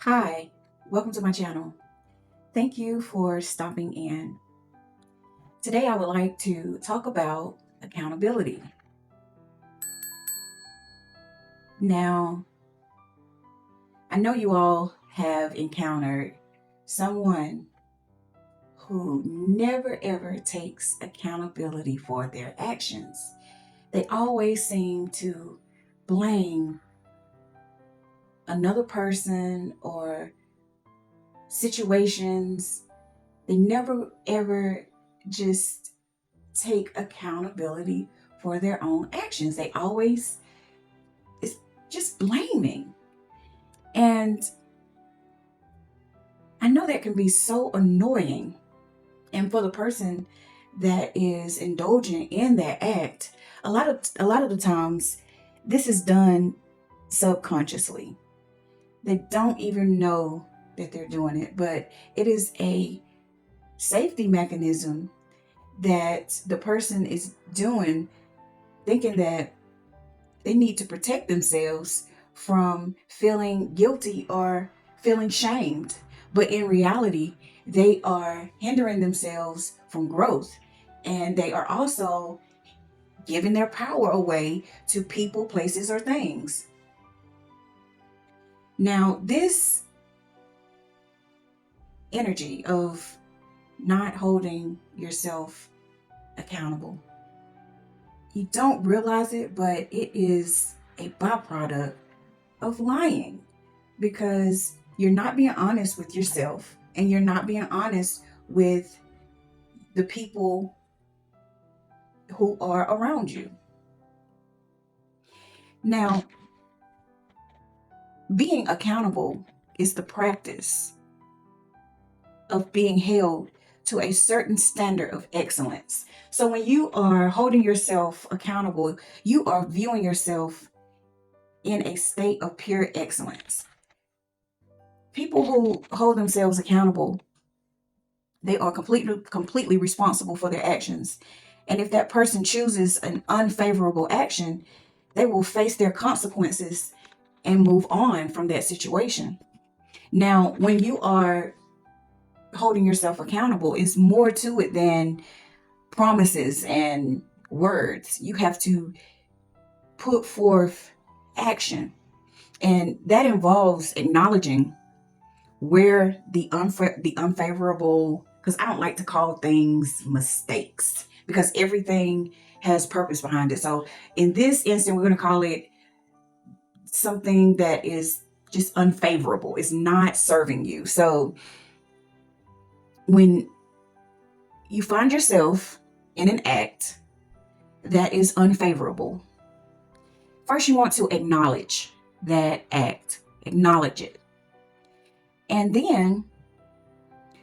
Hi, welcome to my channel. Thank you for stopping in. Today I would like to talk about accountability. Now, I know you all have encountered someone who never ever takes accountability for their actions. They always seem to blame another person or situations. They never ever just take accountability for their own actions. They always is just blaming. And I know that can be so annoying. And for the person that is indulging in that act, a lot of the times this is done subconsciously. They don't even know that they're doing it, but it is a safety mechanism that the person is doing, thinking that they need to protect themselves from feeling guilty or feeling shamed. But in reality, they are hindering themselves from growth. And they are also giving their power away to people, places, or things. Now, this energy of not holding yourself accountable, you don't realize it, but it is a byproduct of lying, because you're not being honest with yourself and you're not being honest with the people who are around you. Now, being accountable is the practice of being held to a certain standard of excellence. So when you are holding yourself accountable, you are viewing yourself in a state of pure excellence. People who hold themselves accountable, they are completely responsible for their actions. And if that person chooses an unfavorable action, they will face their consequences and move on from that situation. Now, when you are holding yourself accountable, it's more to it than promises and words. You have to put forth action, and that involves acknowledging where the unfavorable, because I don't like to call things mistakes, because everything has purpose behind it. So in this instant, we're going to call it something that is just unfavorable. It's not serving you. So when you find yourself in an act that is unfavorable, first you want to acknowledge that act, acknowledge it. And then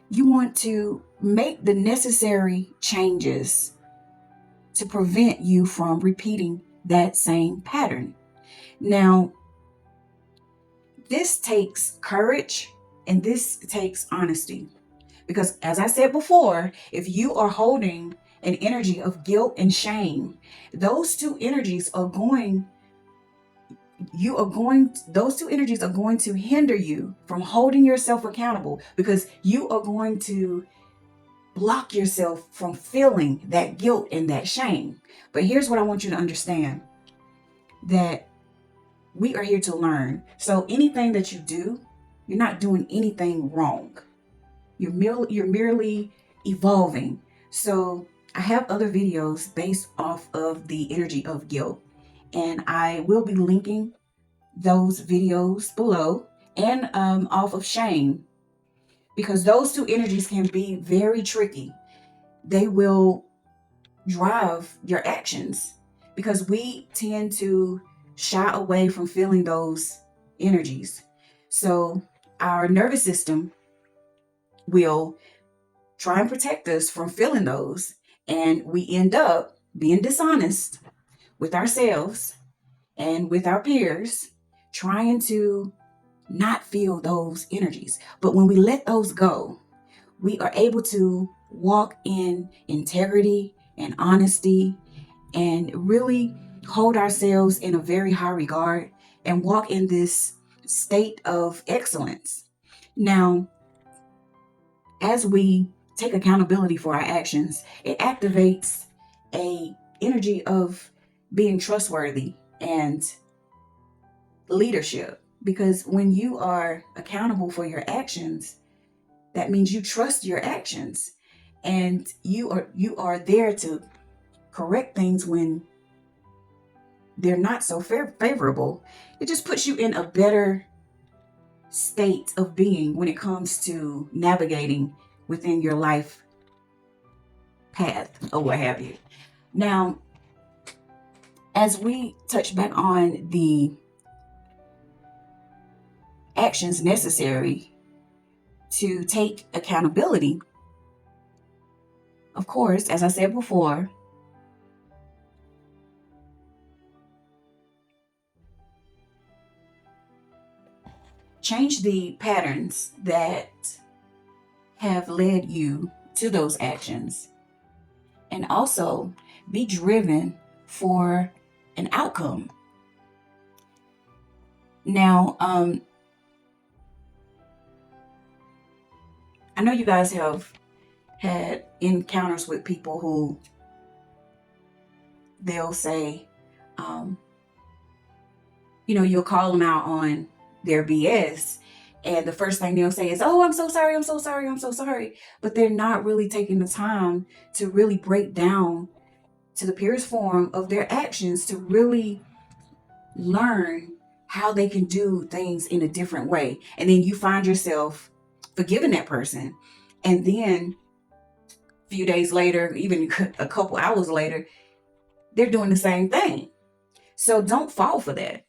you want to make the necessary changes to prevent you from repeating that same pattern. Now, this takes courage and this takes honesty. Because as I said before, if you are holding an energy of guilt and shame, those two energies are going those two energies are going to hinder you from holding yourself accountable, because you are going to block yourself from feeling that guilt and that shame. But here's what I want you to understand, that we are here to learn. So anything that you do, you're not doing anything wrong. You're merely evolving. So I have other videos based off of the energy of guilt, and I will be linking those videos below, and off of shame, because those two energies can be very tricky. They will drive your actions, because we tend to shy away from feeling those energies. So our nervous system will try and protect us from feeling those, and we end up being dishonest with ourselves and with our peers, trying to not feel those energies. But when we let those go, we are able to walk in integrity and honesty, and really hold ourselves in a very high regard, and walk in this state of excellence. Now, as we take accountability for our actions, it activates a energy of being trustworthy and leadership. Because when you are accountable for your actions, that means you trust your actions, and you are there to correct things when they're not so favorable. It just puts you in a better state of being when it comes to navigating within your life path or what have you. Now, as we touch back on the actions necessary to take accountability, of course, as I said before, change the patterns that have led you to those actions, and also be driven for an outcome. Now, I know you guys have had encounters with people who they'll say, um, you'll call them out on their BS. And the first thing they'll say is, "Oh, I'm so sorry, I'm so sorry, I'm so sorry." But they're not really taking the time to really break down to the purest form of their actions to really learn how they can do things in a different way. And then you find yourself forgiving that person. And then a few days later, even a couple hours later, they're doing the same thing. So don't fall for that.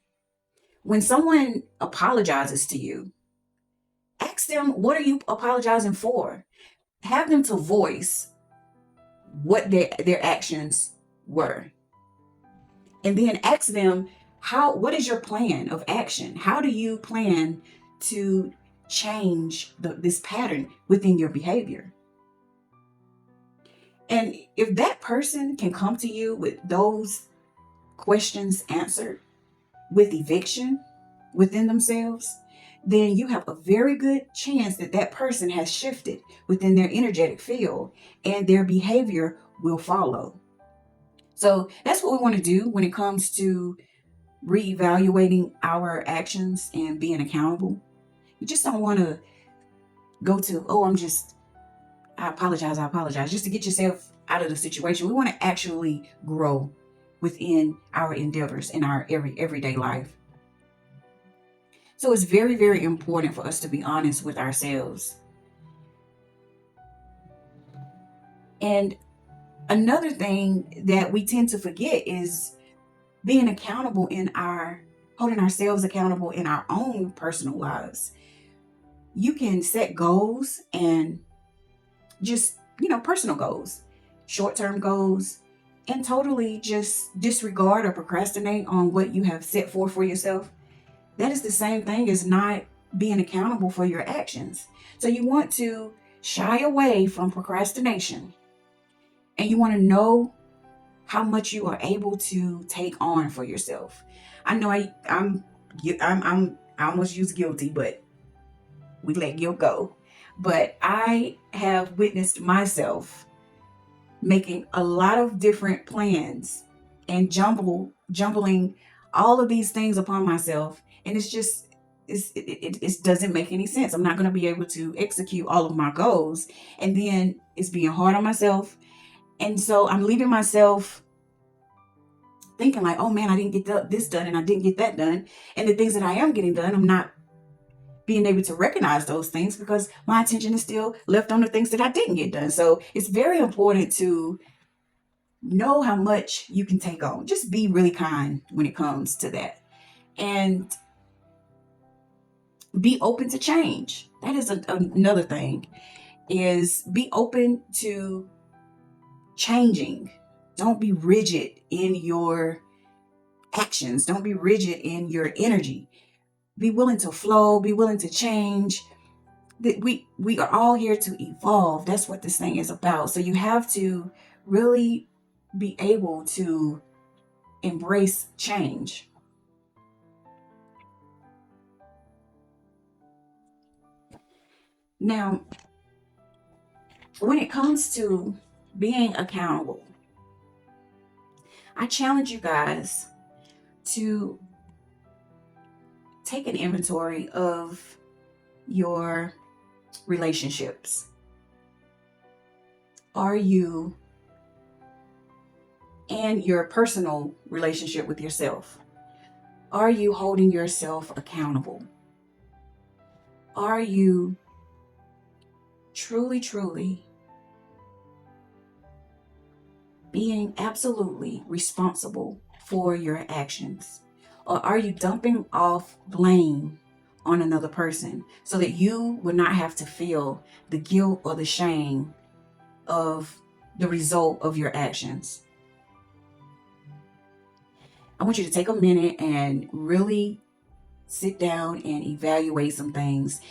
When someone apologizes to you, ask them, what are you apologizing for? Have them to voice what their actions were. And then ask them, what is your plan of action? How do you plan to change this pattern within your behavior? And if that person can come to you with those questions answered with eviction within themselves, then you have a very good chance that that person has shifted within their energetic field and their behavior will follow. So that's what we want to do when it comes to reevaluating our actions and being accountable. You just don't want to go to, "Oh, I apologize," just to get yourself out of the situation. We want to actually grow within our endeavors in our everyday life. So it's very, very important for us to be honest with ourselves. And another thing that we tend to forget is being accountable holding ourselves accountable in our own personal lives. You can set goals and just, personal goals, short-term goals, and totally just disregard or procrastinate on what you have set forth for yourself. That is the same thing as not being accountable for your actions. So you want to shy away from procrastination, and you want to know how much you are able to take on for yourself. I know I almost use guilty, but we let guilt go. But I have witnessed myself making a lot of different plans and jumbling all of these things upon myself, and it doesn't make any sense. I'm not going to be able to execute all of my goals, and then it's being hard on myself, and so I'm leaving myself thinking like, "Oh man, I didn't get this done and I didn't get that done," and the things that I am getting done, I'm not being able to recognize those things because my attention is still left on the things that I didn't get done. So it's very important to know how much you can take on. Just be really kind when it comes to that. And be open to change. That is another thing, is be open to changing. Don't be rigid in your actions. Don't be rigid in your energy. Be willing to flow, be willing to change. We are all here to evolve. That's what this thing is about. So you have to really be able to embrace change. Now, when it comes to being accountable, I challenge you guys to take an inventory of your relationships. Are you and your personal relationship with yourself? Are you holding yourself accountable? Are you truly being absolutely responsible for your actions? Or are you dumping off blame on another person so that you would not have to feel the guilt or the shame of the result of your actions? I want you to take a minute and really sit down and evaluate some things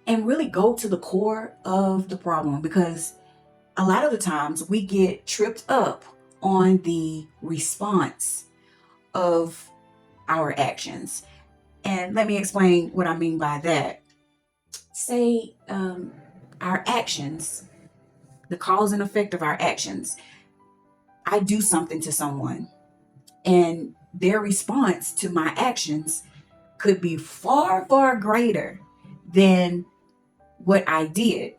and really go to the core of the problem, because a lot of the times we get tripped up on the response of our actions. And let me explain what I mean by that. Say our actions, the cause and effect of our actions. I do something to someone, and their response to my actions could be far greater than what I did.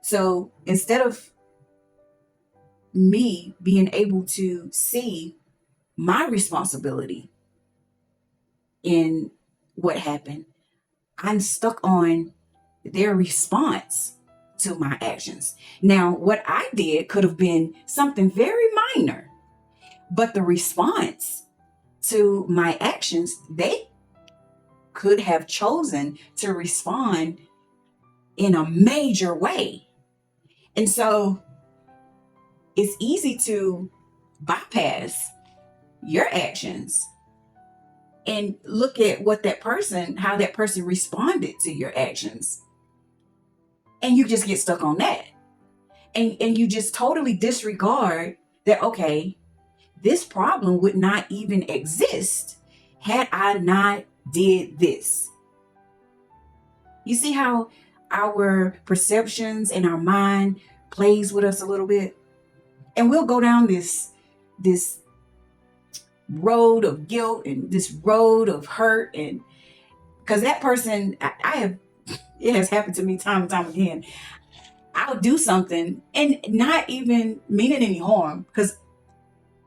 So instead of me being able to see my responsibility in what happened, I'm stuck on their response to my actions. Now, what I did could have been something very minor, but the response to my actions, they could have chosen to respond in a major way. And so it's easy to bypass your actions and look at what that person, how that person responded to your actions. And you just get stuck on that. And you just totally disregard that, okay, this problem would not even exist had I not did this. You see how our perceptions and our mind plays with us a little bit? And we'll go down this road of guilt and this road of hurt, and because that person, I have, it has happened to me time and time again. I'll do something and not even meaning any harm, because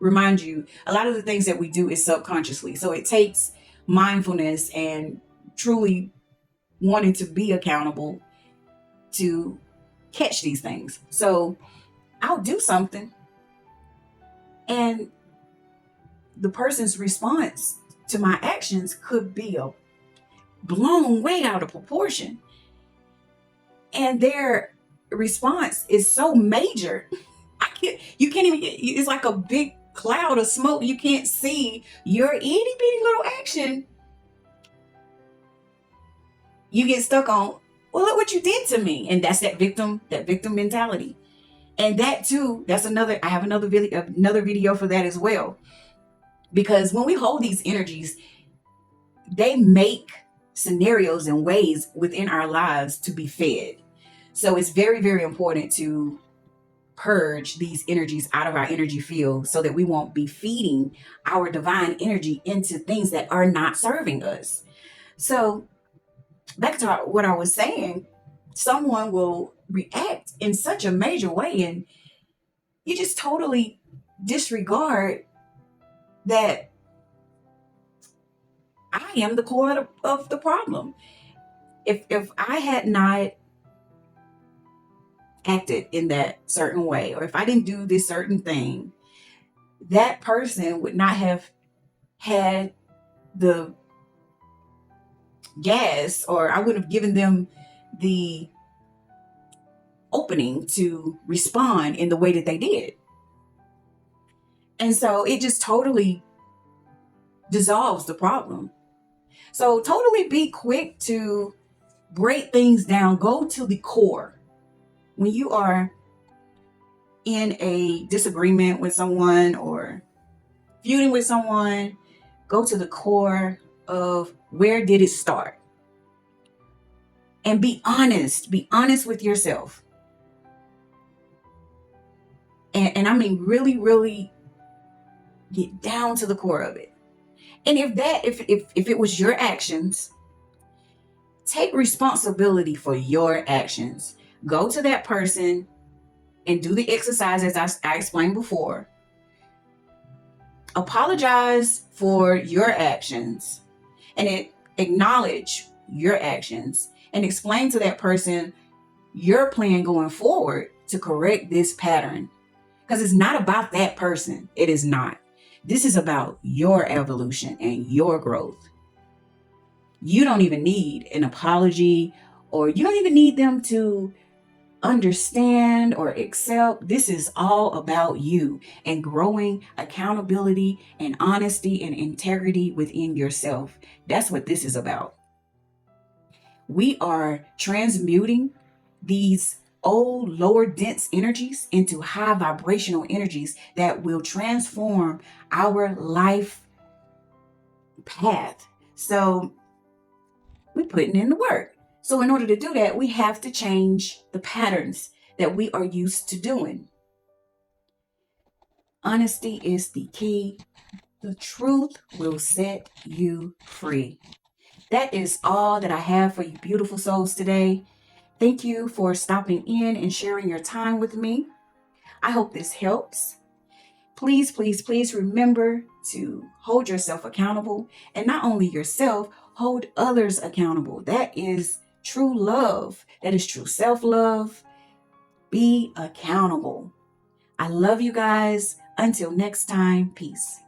remind you, a lot of the things that we do is subconsciously. So it takes mindfulness and truly wanting to be accountable to catch these things. So I'll do something, and the person's response to my actions could be blown way out of proportion. And their response is so major, you can't even, it's like a big cloud of smoke. You can't see your itty bitty little action. You get stuck on, well, look what you did to me. And that's that victim mentality. And that too, that's another, I have another video for that as well. Because when we hold these energies, they make scenarios and ways within our lives to be fed. So it's very important to purge these energies out of our energy field so that we won't be feeding our divine energy into things that are not serving us. So back to what I was saying, someone will react in such a major way, and you just totally disregard that I am the core of the problem. If I had not acted in that certain way, or if I didn't do this certain thing, that person would not have had the gas, or I would have given them the opening to respond in the way that they did. And so it just totally dissolves the problem. So totally be quick to break things down. Go to the core. When you are in a disagreement with someone or feuding with someone, go to the core of where did it start? And be honest. Be honest with yourself. And I mean, really, really get down to the core of it. And if it was your actions, take responsibility for your actions. Go to that person and do the exercise as I explained before. Apologize for your actions and acknowledge your actions and explain to that person your plan going forward to correct this pattern. Because it's not about that person. It is not. This is about your evolution and your growth. You don't even need an apology, or you don't even need them to understand or accept. This is all about you and growing accountability and honesty and integrity within yourself. That's what this is about. We are transmuting these old lower dense energies into high vibrational energies that will transform our life path. So we're putting in the work. So in order to do that, we have to change the patterns that we are used to doing. Honesty is the key. The truth will set you free. That is all that I have for you beautiful souls today. Thank you for stopping in and sharing your time with me. I hope this helps. Please, please, please remember to hold yourself accountable, and not only yourself, hold others accountable. That is true love. That is true self-love. Be accountable. I love you guys. Until next time, peace.